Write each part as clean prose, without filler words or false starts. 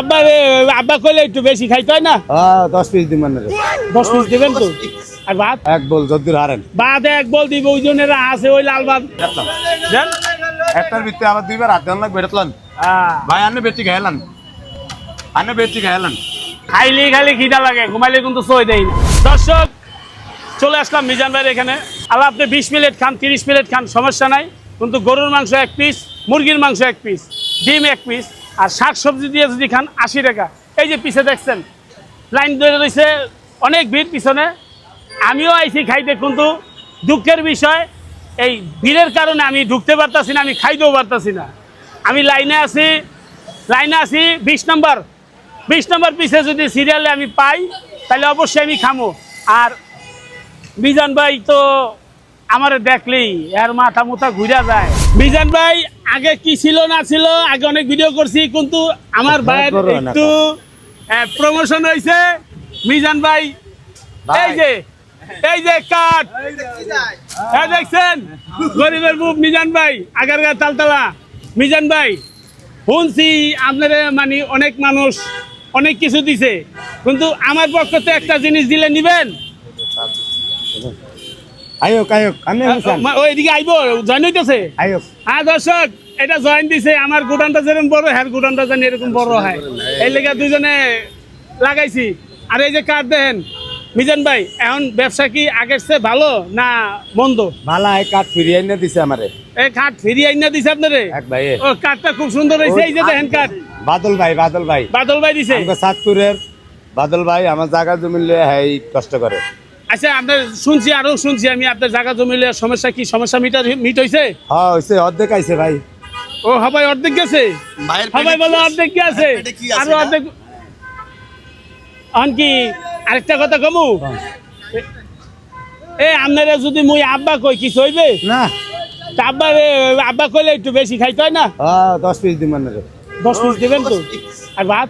আব্বা আব্বা কইলে একটু বেশি খাইতে হয় না? 10 পিস দিবেন রে। 10 পিস দিবেন তো? আর ভাত? এক বল যদ্দুর হারেন। ভাত এক বল দিব, ওই জনেরা আছে ওই লাল ভাত। দেন একটার ভিতরে আবার দুইবার হাত দেন লাগবে বেরতলান। ভাই আন্নে বেটি খাইলান। আন্নে বেটি খাইলান। খাইলে খালি খিদা লাগে, ঘুমাইলে কিন্তু সই দেই না। দর্শক চলে আসলাম মিজান ভাইয়ের এখানে। আল্লাহ আপনি 20 প্লেট খান, 30 প্লেট খান, সমস্যা নাই, কিন্তু গরুর মাংস 1 পিস, মুরগির মাংস 1 পিস, ডিম 1 পিস, আর শাক সবজি দিয়ে যদি খান 80 টাকা। এই যে পিছে দেখছেন লাইন ধরে রয়েছে, অনেক ভিড় পিছনে। আমিও আইছি খাইতে, কিন্তু দুঃখের বিষয় এই ভিড়ের কারণে আমি ঢুকতে পারতাছি না, আমি খাইতেও পারতাছি না। আমি লাইনে আছি 20 নম্বর পিছে যদি সিরিয়ালে আমি পাই তাহলে অবশ্যই আমি খামো। আর মিজান ভাই তো আমার দেখলেই এর মাথা মুথা ঘুরে যায়। মিজান ভাই আগে কি ছিল না ছিল, আগে অনেক ভিডিও করছি, কিন্তু আমার ভাইয়ের একটু প্রমোশন হয়েছে। মিজান ভাই এই যে কাট দেখছেন, গরিবের মুখ মিজান ভাই, আগারগাঁ তালতলা। মিজান ভাই শুনছি আপনারা মানে অনেক মানুষ অনেক কিছু দিছে, কিন্তু আমার পক্ষে তো একটা জিনিস দিলে নিবেন। ওইদিকে আইব, জয়েন হইতেছে। হ্যাঁ দর্শক, এটা জয়েন দিছে। আমার গুডানটা যেরকম বড়, হ্যাঁ গুডানটা জানি এরকম বড় হয়, এই লেগে দুজনে লাগাইছি। আর এই যে কার্ড দেখেন মিজান ভাই, এখন ব্যবসা কি আগের চেয়ে ভালো না মন্দ? ভালো, এই কাঠ ফিরিয়ে এনে দিছে আমারে। এই কার্ড ফিরিয়ে আইনা দিছে আপনারে? এক ভাই ও কার্ডটা খুব সুন্দর হয়েছে। এই যে দেখেন কার্ড, বাদল ভাই দিছে। আমাকে সাতপুরের বাদল ভাই আমার জায়গা জমি লিয়ে হ্যাঁ কষ্ট করে। আচ্ছা, আপনার শুনছি আমি আপনার জায়গা জমিলে সমস্যা কি, সমস্যা মিট হয়েছে? হ্যাঁ হয়েছে, অর্ধেক আইছে ভাই। ও সবাই অর্ধেক গেছে, সবাই বলে অর্ধেক গেছে, আরো অর্ধেক। কি আরেকটা কথা কমু, আপনারা যদি মুই আব্বা কই কিছু হইবে না? আব্বা কইলে একটু বেশি খাইতে হয় না? 10 পিস দিবেন রে। 10 পিস দিবেন তো? আর ভাত?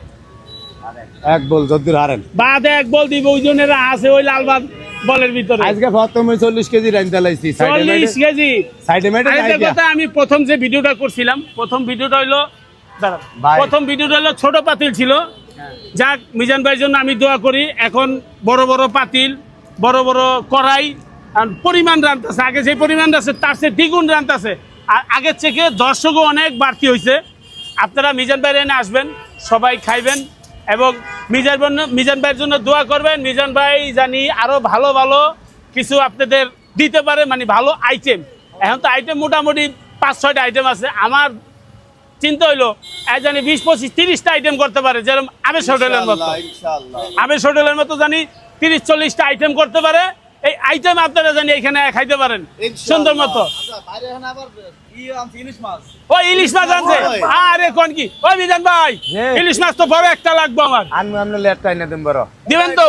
এক বল যদ্দুর হারেন। ভাত এক বল দিব, ওই জনেরা আছে ওই লাল ভাত বলের ভিতরে। আজকে প্রথমে 40 কেজি রাইন্দা লাইছি। 40 কেজি সাইডে মেটে কথা। আমি প্রথম যে ভিডিওটা করছিলাম, প্রথম ভিডিওটা হইলো ছোট পাতিল ছিল। যাক, মিজান ভাইয়ের জন্য আমি দোয়া করি। এখন বড় বড় পাতিল, বড় বড় কড়াই, আর পরিমাণ রান্তাছে। আগে যে পরিমাণ আছে তার চেয়ে দ্বিগুণ রান্তাছে। আর আগের থেকে দর্শকও অনেক বাড়তি হয়েছে। আপনারা মিজান ভাইয়ের এনে আসবেন, সবাই খাইবেন এবং মিজান ভাইয়ের জন্য দোয়া করবেন। মিজান ভাই জানি আরো ভালো ভালো কিছু আপনাদের দিতে পারে, মানে ভালো আইটেম। এখন তো আইটেম মোটামুটি 5-6টা আইটেম আছে। আমার চিন্তা হইলো জানি 20-25-30টা আইটেম করতে পারে, যেরকম আবেশ হোটেলের মতো জানি 30-40টা আইটেম করতে পারে। এই আইটেম আপনারা জানি এখানে খাইতে পারেন সুন্দর মতো। ওই ইলিশ মাছ আনছে, আরে কোন কি ওই মিজান ভাই, ইলিশ মাছ তো বড় একটা লাগবে আমার। আমি লেটটা এনে দেন বড় দিবেন তো?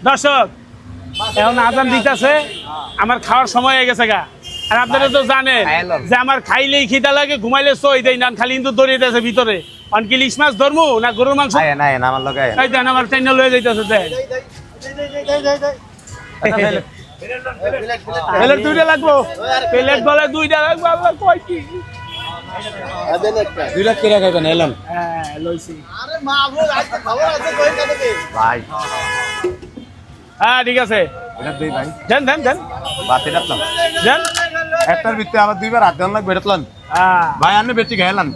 দর্শক এখন আজান দিতেছে, আমার খাওয়ার সময় হয়ে গেছে গা। আর আপনারা তো জানেন যে আমার খাইলেই খিদা লাগে, ঘুমাইলে সই দেই না, খালি কিন্তু দৌড়িয়ে যাচ্ছে ভিতরে। অনকি ইলিশ মাছ ধরমু না গরুর মাংস? আমার লগে এই দেন আমার টাইনা লয়ে যাইতেছে। দেন প্লেট 2টা লাগবো, প্লেট বলে 2টা লাগবো। আল্লাহ কয় কি 2 লাখ টাকা খাইবেন এলাম? হ্যাঁ লইছি। আরে মা বল, আজকে খবর আছে কই কাটে ভাই। হ্যাঁ ঠিক আছে, এটা দেই ভাই। দেন বাতে রাখলাম। দেন একটার ভিতরে আবার দুইবার হাত দেন লাগবে বেরতলান। ভাই আন্নে বেটি খাইলান।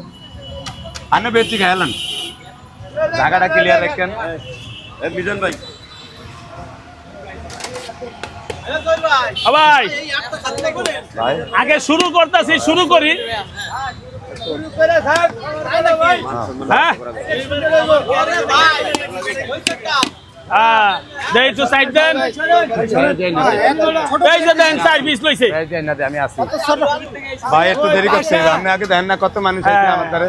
জায়গাটা ক্লিয়ার রাখেন মিজান ভাই। ভাই আগে শুরু করতেছি, শুরু করি। হ্যাঁ একটু সাইড দেন। এই যে দেন 4 পিস লইছে। আমি আসি ভাই, একটু দেরি করছে। আপনি আগে দেন না, কত মানুষ আছে আমার ধারে।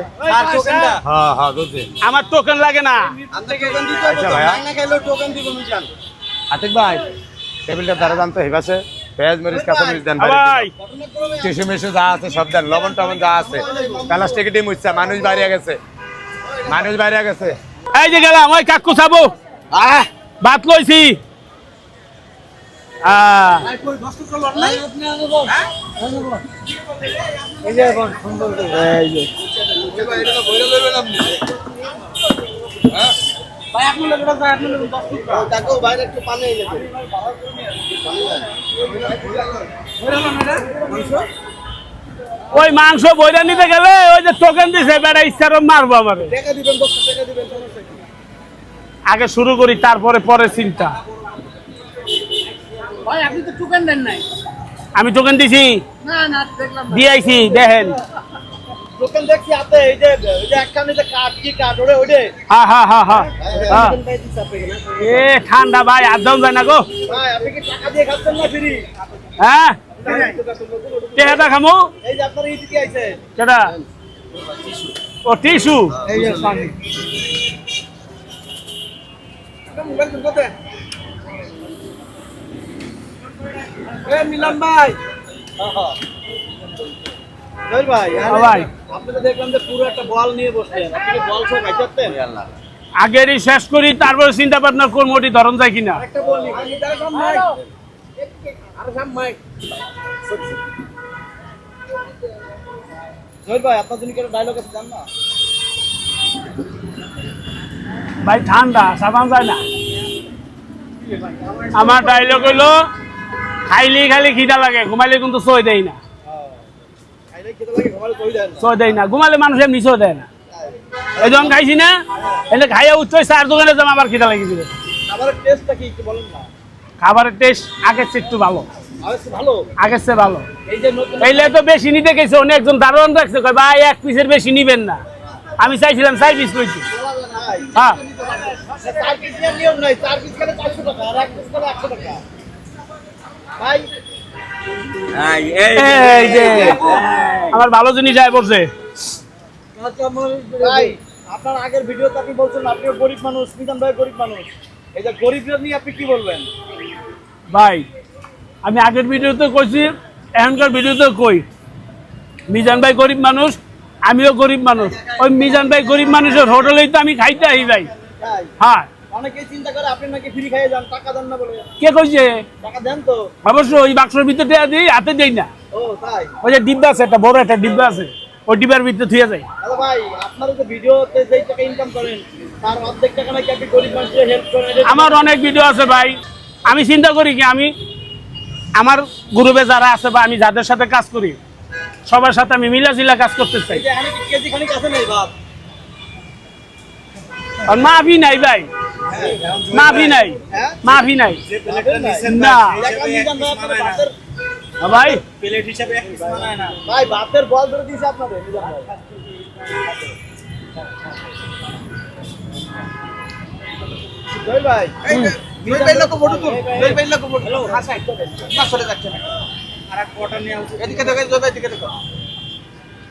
আমার টোকেন লাগে না। আচ্ছা ভাইয়া, আতিক ভাই টেবিলটা দ্বারা দাম তো হেবাছে। পেঁয়াজ মরিচ কাঁচা মরিচ দেন ভাই, টিসু মিশু যা আছে সব দেন, লবণ টবণ যা আছে। প্লাস্টিক ডিম উঠছে, মানুষ বাইরে গেছে। এই যে গেলাম, ওই কাকু চাবো ভাত লইছি। হ্যাঁ এই যে এখন সুন্দর করে এই যে ভাই আপনি লোক এটা যায় আপনি লোক 10 ফুট দেখো বাইরে একটু পানি এনে দেন ওই মাংস বইরা নিতে গেলে ওই যে টোকেন দিছে বেটা ইচ্ছার মারবো আমারে টাকা দিবেন 10 টাকা দিবেন সমস্যা কি আগে শুরু করি তারপরে পরে চিন্তা ভাই আপনি তো টোকেন দেন নাই আমি টোকেন দিছি না না দেখলাম না দিয়েছি দেখেন টোকেন দেখছি আপনি এই যে একখানে যে কার্ড কি কার্ড ওরে ওরে হ্যাঁ হ্যাঁ হ্যাঁ হ্যাঁ হ্যাঁ। টোকেন পাই দিছে আপনি না এ ঠান্ডা ভাই আদম যায় না গো ভাই আপনি কি টাকা দিয়ে খাচ্ছেন না ফ্রি হ্যাঁ টেহাটা খামু এই যে আপনার এই দিকে আইছে কেটা ও টিস্যু এই যে পানি মোবাইল কোন কথা এ মিলন ভাই জয় ভাই হ্যাঁ ভাই। আপনি তো দেখলাম যে পুরো একটা বল নিয়ে বসলেন আপনি কি বল সব খাইতেন আগেরই শেষ করি তারপরে চিন্তা ভাবনা কোন মোটি ধরন যায় কিনা একটা বল নি আর সাম মাইক জয় ভাই আপনার জন্য কি একটা ডায়লগ আছে জান না ভাই ঠান্ডা সাবান যায় না আমার ডায়লগ হইলো খাইলে খালি খিদা লাগে ঘুমাইলে কিন্তু সই দেয় না খাইলে খেতে লাগে ঘুমালে কই দেন সই দেয় না ঘুমালে মানুষ এমনি সই দেয় না এই যখন খাইছি না এলে খাইয়া উচ্চ চার দোকানে যাম আবার খিদা লাগি দিবে খাবারের টেস্টটা কি একটু বলেন না খাবারের টেস্ট আগের চেয়ে একটু ভালো আর ভালো আগের চেয়ে ভালো এই যে নতুন এইলে তো বেশি নিতে গেছে অনেক একজন দারোয়ান রাখছে কয় ভাই এক পিসের বেশি নিবেন না আমি চাইছিলাম 4 পিস লইছি হ্যাঁ 4 পিস নিয়ম নাই 4 পিস করে 400 টাকা আর 1 পিস করে 100 টাকা ভাই এই যে আমার ভালো জিনিস যায় পড়ছে ভাই আপনার আগের ভিডিওতে আপনি বলছেন আপনিও গরিব মানুষ মিজান ভাই গরিব মানুষ এই যে গরিবদের নিয়ে আপনি কি বলবেন ভাই আমি আগের ভিডিওতে কইছি এখনকার ভিডিওতে কই মিজান ভাই গরিব মানুষ আমিও গরিব মানুষ ওই মিজান ভাই গরিব মানুষের হোটেলেই তো আমি খাইতে আই ভাই তাই হ্যাঁ অনেকেই চিন্তা করে আপনি নাকি ফ্রি খাইয়ে যান টাকা দেন না বলে কে কইছে টাকা দেন তো অবশ্যই ওই বাক্সের ভিতরে দিই হাতে দেই না ও তাই ওই যে ডিব্বা আছে একটা বড় একটা ডিব্বা আছে ওই ডিব্বার ভিতরে থুয়ে যায় আরে ভাই আপনারা যে ভিডিওতে যেই টাকা ইনকাম করেন তার অর্ধেক টাকা নাকি আপনি গরিব মানুষদের হেল্প করেন এটা আমার অনেক ভিডিও আছে ভাই আমি চিন্তা করি কি আমি আমার গ্রুপে যারা আছে বা আমি যাদের সাথে কাজ করি সবার সাথে আমি মিলাজিলা কাজ করতে চাই এই যে এখানে কি কেজি খানিক আছে নাই বাপ আর মাফি নাই ভাই মাফি নাই হ্যাঁ মাফি নাই না দেখলাম মিজান ভাই আপনাদের ভাতের ভাই ভাই ভাতের বল ধরে দিয়েছে আপনাদের মিজান ভাই জয় ভাই দুই পাইলে তো ফটো তুল দুই পাইলে তো ফটো হাসাই না চলে যাচ্ছে না আর এক কোটা নিয়ে এদিকে দেখো এদিকে দেখো